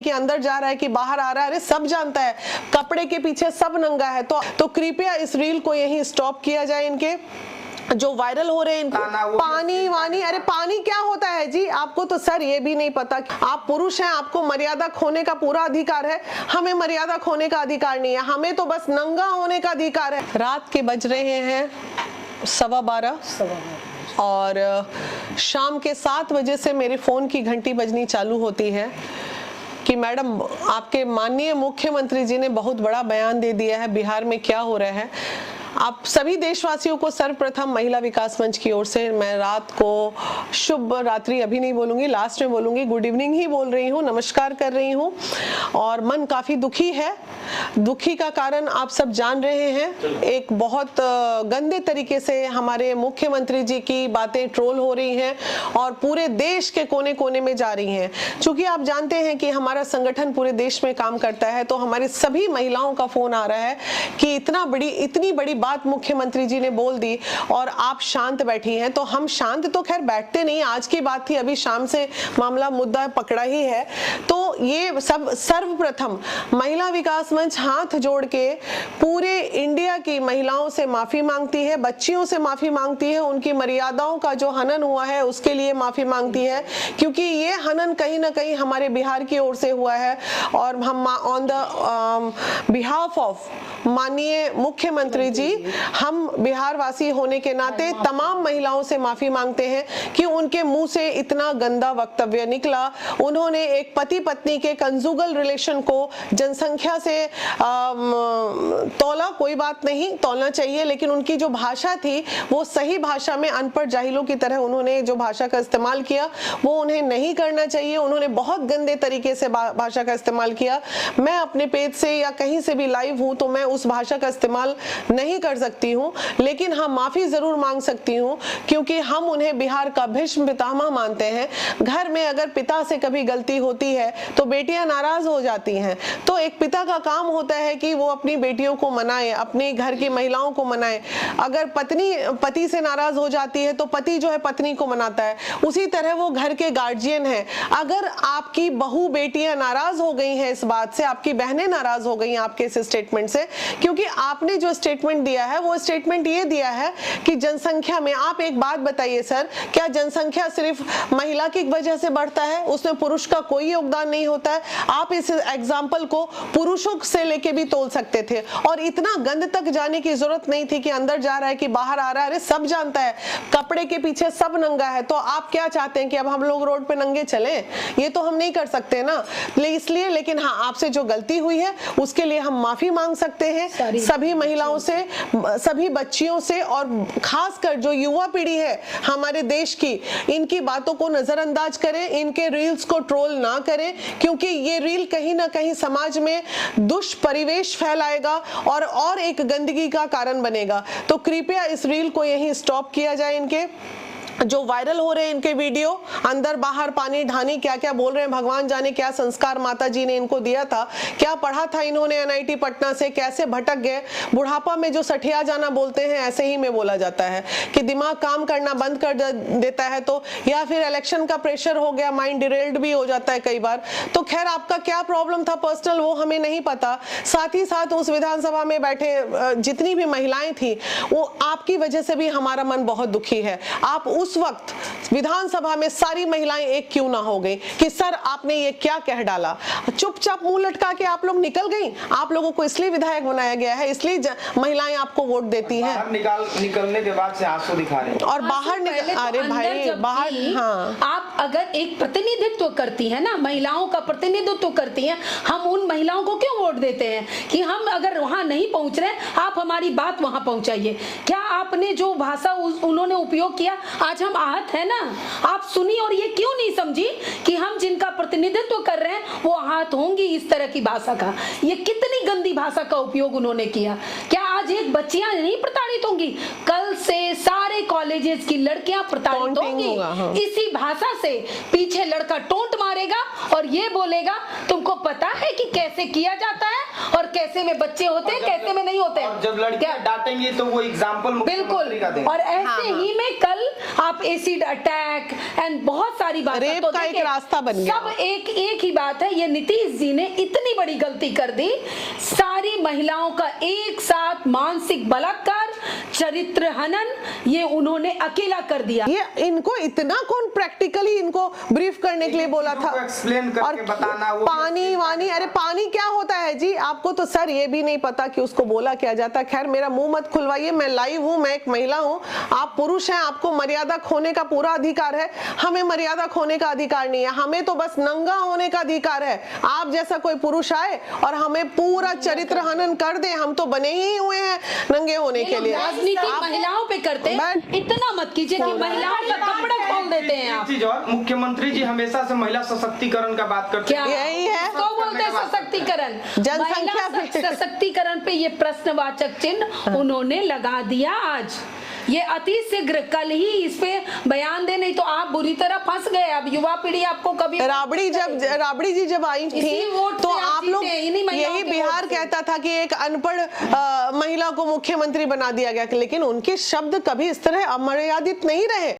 कि अंदर जा रहा है कि बाहर आ रहा है, अरे सब जानता है, कपड़े के पीछे सब नंगा है। तो कृपया इस रील को यहीं स्टॉप किया जाए। इनके जो वायरल हो रहे हैं पानी वानी, अरे पानी क्या होता है जी? आपको तो सर ये भी नहीं पता। आप पुरुष हैं, आपको मर्यादा खोने का पूरा अधिकार है, हमें मर्यादा खोने का अधिकार नहीं है, हमें तो बस नंगा होने का अधिकार है। रात के बज रहे हैं 12:15 और शाम के 7 बजे से मेरे फोन की घंटी बजनी चालू होती है कि मैडम आपके माननीय मुख्यमंत्री जी ने बहुत बड़ा बयान दे दिया है, बिहार में क्या हो रहा है। आप सभी देशवासियों को सर्वप्रथम महिला विकास मंच की ओर से मैं रात को शुभ रात्रि अभी नहीं बोलूंगी, लास्ट में बोलूंगी, गुड इवनिंग ही बोल रही हूँ, नमस्कार कर रही हूँ। और मन काफी दुखी है। दुखी का कारण आप सब जान रहे हैं। एक बहुत गंदे तरीके से हमारे मुख्यमंत्री जी की बातें ट्रोल हो रही हैं और पूरे देश के कोने कोने में जा रही हैं। चूंकि आप जानते हैं कि हमारा संगठन पूरे देश में काम करता है, तो हमारी सभी महिलाओं का फोन आ रहा है कि इतनी बड़ी बात मुख्यमंत्री जी ने बोल दी और आप शांत बैठी हैं। तो हम शांत तो खैर बैठते नहीं, आज की बात थी, अभी शाम से मामला मुद्दा पकड़ा ही है। तो ये सब सर्वप्रथम महिला विकास मंच हाथ जोड़ के पूरे इंडिया की महिलाओं से माफी मांगती है, बच्चियों से माफी मांगती है, उनकी मर्यादाओं का जो हनन हुआ है उसके लिए माफी मांगती है, क्योंकि ये हनन कहीं ना कहीं हमारे बिहार की ओर से हुआ है। और हम ऑन द बिहाफ ऑफ माननीय मुख्यमंत्री जी, हम बिहार वासी होने के नाते तमाम महिलाओं से माफी मांगते हैं कि उनके मुंह से इतना गंदा वक्तव्य निकला। उन्होंने एक पति पत्नी के कंजुगल रिलेशन को जनसंख्या से तौला, कोई बात नहीं, तौलना चाहिए, लेकिन उनकी जो भाषा थी वो सही भाषा में अनपढ़ जाहिलों की तरह उन्होंने जो भाषा का इस्तेमाल किया वो उन्हें नहीं करना चाहिए। उन्होंने बहुत गंदे तरीके से भाषा का इस्तेमाल किया। मैं अपने पेज से या कहीं से भी लाइव हूं तो मैं उस भाषा का इस्तेमाल नहीं कर सकती हूं, लेकिन हाँ माफी जरूर मांग सकती हूं, क्योंकि हम उन्हें बिहार का भीष्म पितामह मानते हैं। घर में अगर पिता से कभी गलती होती है तो बेटियां नाराज हो जाती हैं, तो एक पिता का काम होता है कि वो अपनी बेटियों को मनाए, अपने घर की महिलाओं को मनाए। अगर पत्नी पति से नाराज हो जाती है तो पति जो है पत्नी को मनाता है, उसी तरह वो घर के गार्जियन है। अगर आपकी बहू बेटियां नाराज हो गई हैं इस बात से, आपकी बहनें नाराज हो गई आपके इस स्टेटमेंट से, क्योंकि आपने जो स्टेटमेंट दिया है वो स्टेटमेंट ये दिया है कि जनसंख्या में, आप एक बात बताइए सर, क्या जनसंख्या सिर्फ महिला की वजह से बढ़ता है? उसमें पुरुष का कोई योगदान नहीं होता है? आप इस एग्जाम्पल को पुरुषों से लेके भी तोल सकते थे और इतना गंद तक जाने की जरूरत नहीं थी कि अंदर जा रहा है कि बाहर आ रहा है, अरे सब जानता है, कपड़े के पीछे सब नंगा है। तो आप क्या चाहते हैं कि अब हम लोग रोड पे नंगे चलें? ये तो हम नहीं कर सकते ना, इसलिए। लेकिन हाँ, आपसे जो गलती हुई है उसके लिए हम माफी मांग सकते हैं सभी महिलाओं से, सभी बच्चियों से, और खासकर जो युवा पीढ़ी है हमारे देश की, इनकी बातों को नजरअंदाज करें, इनके रील्स को ट्रोल ना करें, क्योंकि ये रील कहीं ना कहीं समाज में दुष्परिवेश फैलाएगा और एक गंदगी का कारण बनेगा। तो कृपया इस रील को यहीं स्टॉप किया जाए। इनके जो वायरल हो रहे हैं इनके वीडियो, अंदर बाहर पानी ढानी, क्या क्या बोल रहे हैं, भगवान जाने क्या संस्कार माता जी ने इनको दिया था, क्या पढ़ा था इन्होंने एनआईटी पटना से, कैसे भटक गए। बुढ़ापा में जो सठिया जाना बोलते हैं ऐसे ही में बोला जाता है कि दिमाग काम करना बंद कर देता है, तो या फिर इलेक्शन का प्रेशर हो गया, माइंड डिरेल्ड भी हो जाता है कई बार। तो खैर आपका क्या प्रॉब्लम था पर्सनल वो हमें नहीं पता। साथ ही साथ उस विधानसभा में बैठे जितनी भी महिलाएं थी, वो आपकी वजह से भी हमारा मन बहुत दुखी है। आप उस वक्त विधानसभा में सारी महिलाएं एक क्यों ना हो गई कि सर आपने ये क्या कह डाला, चुपचाप मुंह लटका के आप लोग निकल गई। आप लोगों को इसलिए विधायक बनाया गया है, इसलिए महिलाएं आपको वोट देती हैं। निकलने के बाद से आंसू दिखा रहे हैं और बाहर अरे भाई बाहर, हाँ आप अगर एक प्रतिनिधित्व करती है ना, महिलाओं का प्रतिनिधित्व करती हैं, हम उन महिलाओं को क्यों वोट देते हैं कि हम अगर वहां नहीं पहुंच रहे, आप हमारी बात वहां पहुंचाइए। क्या आपने जो भाषा उन्होंने उपयोग किया, आज हम आहत है ना, आप सुनी और ये क्यों नहीं समझी कि हम जिनका प्रतिनिधित्व कर रहे हैं वो आहत होंगी इस तरह की भाषा का। ये कितनी गंदी भाषा का उपयोग उन्होंने किया। क्या आज आज एक बच्चियां नहीं प्रताड़ित होंगी, कल से सारे कॉलेजेस की लड़कियां प्रताड़ित Taunting होंगी। होगा, हाँ। इसी भाषा से पीछे लड़का टोंट मारेगा और ये बोलेगा तुमको पता है कि कैसे किया जाता है और कैसे में बच्चे होते हैं, कैसे में नहीं होते और जब हैं। लड़कियां डांटेंगी तो वो एग्जाम्पल मुख्यमंत्री का बिल्कुल, देंगे। और ऐसे हाँ, ही में कल आप एसिड अटैक एंड बहुत सारी बातें रेप तो का एक देखिए, रास्ता बन गया। सब एक ही बात है, ये नीतीश जी ने इतनी बड़ी गलती कर दी, सारी महिलाओं का एक साथ मानसिक बलात्कार, चरित्र हनन, ये उन्होंने अकेला कर दिया। ये इनको इतना कौन प्रैक्टिकली इनको ब्रीफ करने के लिए बोला था? चीजों को explain करके बताना, वो पानी वानी, अरे पानी क्या होता है जी? आपको तो सर ये भी नहीं पता कि उसको बोला क्या जाता है। खैर मेरा मुंह मत खुलवाइए, मैं लाइव हूँ, मैं एक महिला हूँ, आप पुरुष हैं, आपको मर्यादा खोने का पूरा अधिकार है, हमें मर्यादा खोने का अधिकार नहीं है। हमें तो बस नंगा होने का अधिकार है। आप जैसा कोई पुरुष आए और हमें पूरा चरित्र हनन कर दे, हम तो बने ही हुए हैं नंगे होने के लिए। राजनीति महिलाओं पे करते हैं, इतना मत कीजिए कि महिलाओं का कपड़ा खोल देते हैं एक आप। चीज और, मुख्यमंत्री जी हमेशा से महिला सशक्तिकरण का बात करते क्या हैं। यही है। तो बोलते हैं सशक्तिकरण, जनसंख्या महिला सशक्तिकरण पे ये प्रश्नवाचक चिन्ह उन्होंने लगा दिया। आज ये अति शीघ्र कल ही इस पे बयान दे, नहीं तो आप बुरी तरह फंस गए। अब युवा पीढ़ी आपको कभी राबड़ी जी जब आई थी इसी वोट तो से आप आप लोग जीते, इन्हीं महिलाओं यही के बिहार वोट से। कहता था कि एक अनपढ़ महिला को मुख्यमंत्री बना दिया गया, लेकिन उनके शब्द कभी इस तरह अमर्यादित नहीं रहे।